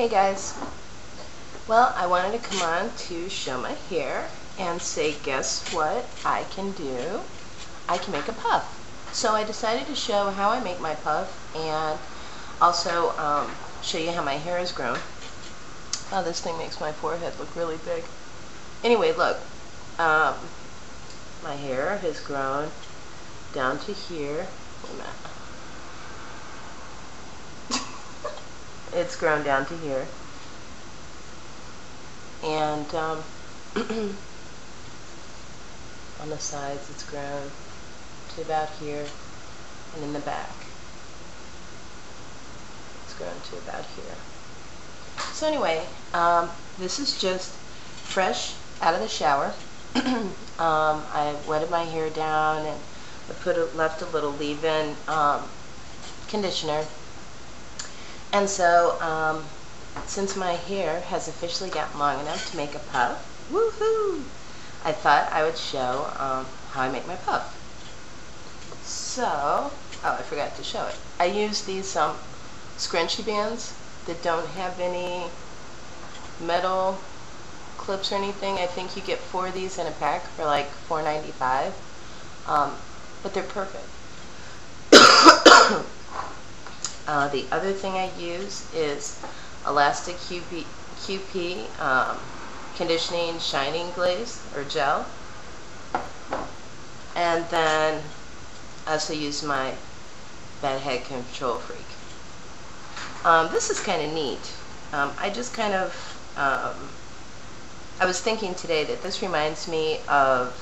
Hey guys. Well, I wanted to come on to show my hair and say, guess what I can do? I can make a puff. So I decided to show how I make my puff and also show you how my hair has grown. Oh, this thing makes my forehead look really big. Anyway, look. My hair has grown down to here. Wait a minute. It's grown down to here. And on the sides it's grown to about here, and in the back it's grown to about here. So anyway, this is just fresh out of the shower. I wetted my hair down and I left a little leave-in conditioner. And so, since my hair has officially gotten long enough to make a puff, woohoo! I thought I would show how I make my puff. So, oh, I forgot to show it. I use these scrunchie bands that don't have any metal clips or anything. I think you get 4 of these in a pack for like $4.95, but they're perfect. The other thing I use is Elastic QP Conditioning Shining Glaze or Gel. And then I also use my Bedhead Control Freak. This is kind of neat. I just kind of, I was thinking today that this reminds me of,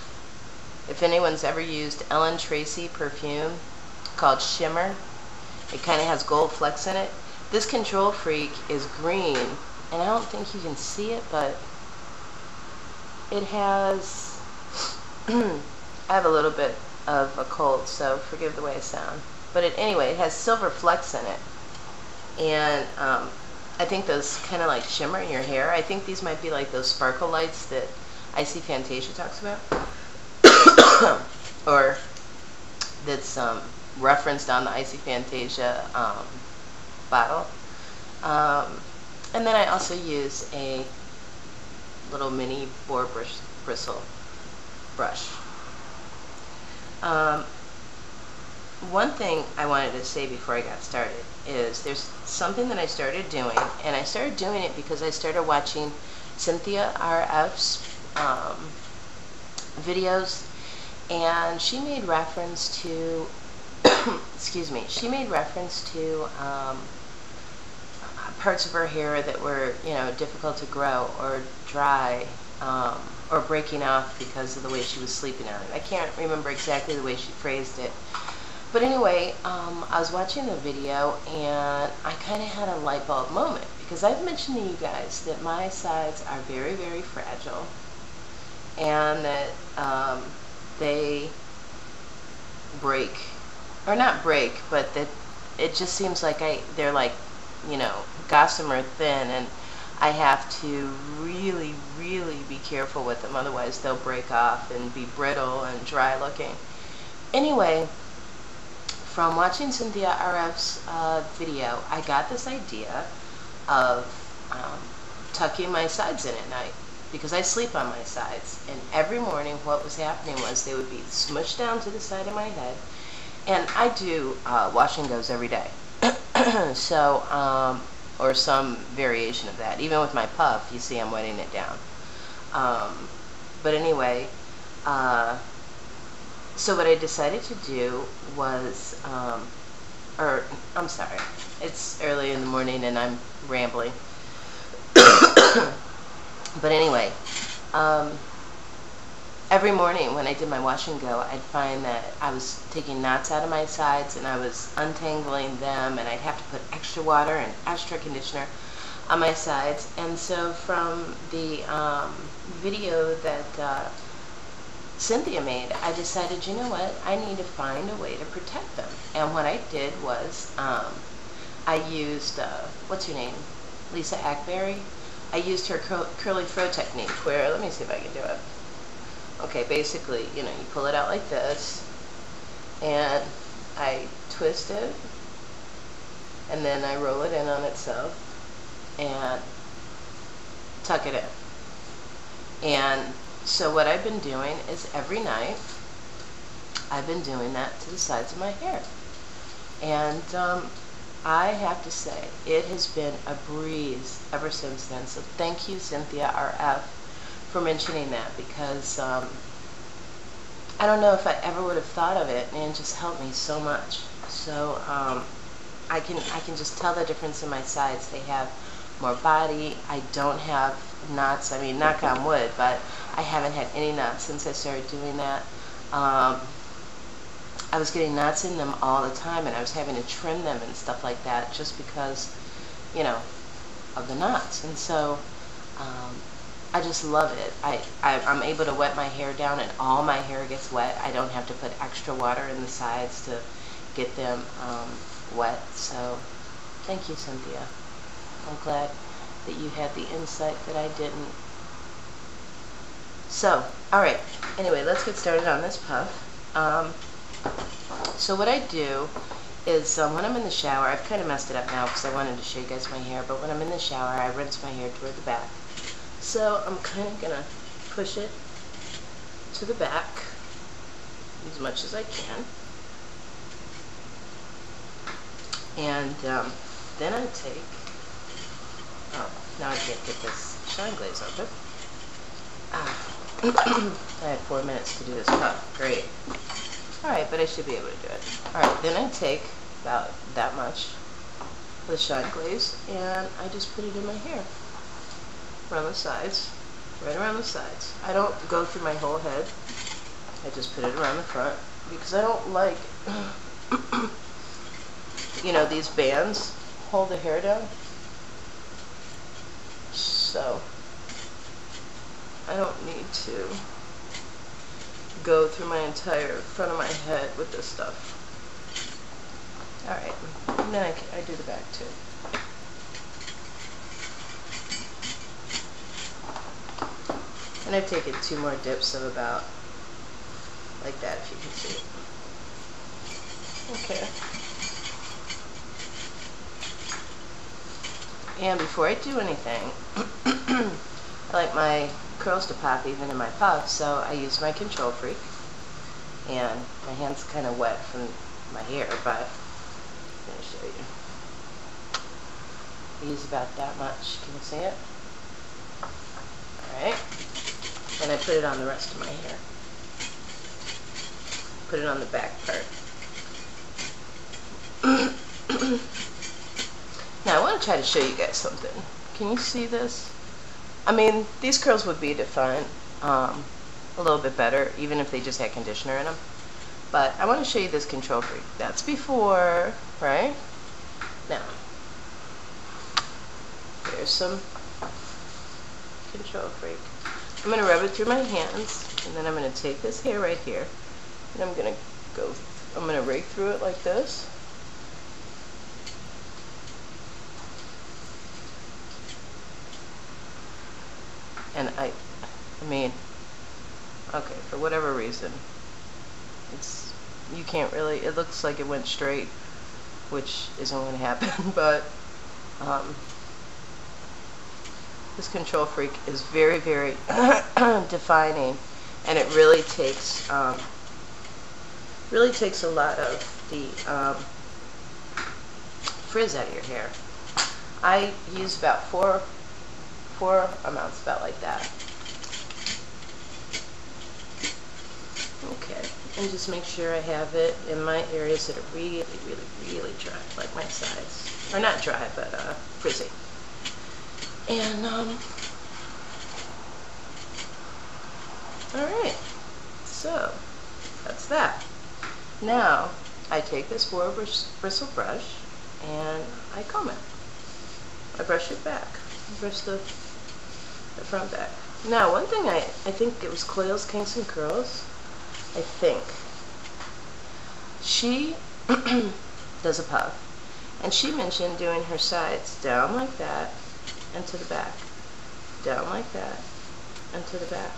if anyone's ever used Ellen Tracy perfume called Shimmer. It kind of has gold flecks in it. This Control Freak is green, and I don't think you can see it, but it has, I have a little bit of a cold, so forgive the way I sound. But anyway, it has silver flecks in it. And I think those kind of like shimmer in your hair. I think these might be like those sparkle lights that Icy Fantasia talks about. Or that's referenced on the Icy Fantasia bottle. And then I also use a little mini boar bristle brush. One thing I wanted to say before I got started is there's something that I started doing, and I started doing it because I started watching Cynthia RF's videos, and she made reference to excuse me, she made reference to parts of her hair that were, you know, difficult to grow or dry, or breaking off because of the way she was sleeping on it. I can't remember exactly the way she phrased it. But anyway, I was watching the video and I kind of had a light bulb moment, because I've mentioned to you guys that my sides are very, very fragile, and that they break. Or not break, but that it just seems like they're like, you know, gossamer thin, and I have to really, really be careful with them, otherwise they'll break off and be brittle and dry looking. Anyway, from watching Cynthia RF's video, I got this idea of tucking my sides in at night, because I sleep on my sides, and every morning what was happening was they would be smushed down to the side of my head. And I do wash and goes every day. So, or some variation of that. Even with my puff, you see I'm wetting it down. But anyway, so what I decided to do was, I'm sorry, it's early in the morning and I'm rambling. But anyway, every morning when I did my wash and go, I'd find that I was taking knots out of my sides and I was untangling them, and I'd have to put extra water and extra conditioner on my sides. And so from the video that Cynthia made, I decided, you know what, I need to find a way to protect them. And what I did was, I used, what's her name? Lisa Ackberry. I used her curly fro technique where, let me see if I can do it. Okay, basically, you know, you pull it out like this, and I twist it, and then I roll it in on itself, and tuck it in. And so what I've been doing is every night I've been doing that to the sides of my hair. And I have to say, it has been a breeze ever since then. So thank you, Cynthia RF, for mentioning that, because I don't know if I ever would have thought of it, and it just helped me so much. So I can just tell the difference in my sides. They have more body. I don't have knots. I mean, knock on wood, but I haven't had any knots since I started doing that. I was getting knots in them all the time, and I was having to trim them and stuff like that just because, you know, of the knots. And so I just love it. I'm able to wet my hair down, and all my hair gets wet. I don't have to put extra water in the sides to get them wet. So thank you, Cynthia. I'm glad that you had the insight that I didn't. So, alright, anyway, let's get started on this puff. So what I do is when I'm in the shower, I've kind of messed it up now because I wanted to show you guys my hair, but when I'm in the shower, I rinse my hair toward the back. So I'm kind of going to push it to the back as much as I can. And then I take, oh, now I can't get this Shine Glaze open. I had 4 minutes to do this puff. Great. Alright, but I should be able to do it. Alright, then I take about that much of the Shine Glaze, and I just put it in my hair. Around the sides. Right around the sides. I don't go through my whole head. I just put it around the front, because I don't like, you know, these bands hold the hair down. So I don't need to go through my entire front of my head with this stuff. Alright, and then I do the back too. And I've taken 2 more dips of about like that, if you can see it. Okay. And before I do anything, I like my curls to pop even in my puff, so I use my Control Freak. And my hand's kind of wet from my hair, but I'm going to show you. I use about that much. Can you see it? Alright. And I put it on the rest of my hair. Put it on the back part. Now I want to try to show you guys something. Can you see this? I mean, these curls would be defined a little bit better, even if they just had conditioner in them. But I want to show you this Control Freak. That's before, right? Now, here's some Control Freak. I'm going to rub it through my hands, and then I'm going to take this hair right here, and I'm going to rake through it like this. And I mean, okay, for whatever reason, you can't really, it looks like it went straight, which isn't going to happen, but this Control Freak is very, very defining, and it really takes a lot of the frizz out of your hair. I use about four amounts, about like that. Okay, and just make sure I have it in my areas that are really, really, really dry, like my sides. Or not dry, but frizzy. And, alright, so, that's that. Now, I take this 4-bristle brush, and I comb it. I brush it back. I brush the front back. Now, one thing I think it was Coils, Kinks, and Curls, I think. She does a puff, and she mentioned doing her sides down like that, and to the back. Down like that, and to the back.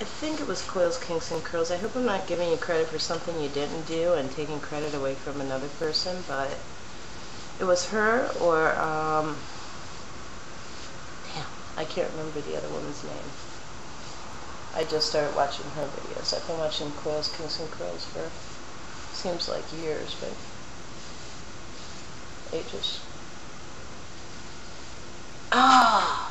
I think it was Coils, Kinks, and Curls. I hope I'm not giving you credit for something you didn't do and taking credit away from another person, but It was her or, damn, I can't remember the other woman's name. I just started watching her videos. I've been watching Coils, Kings, and Curls for, seems like years, but ages. Ah!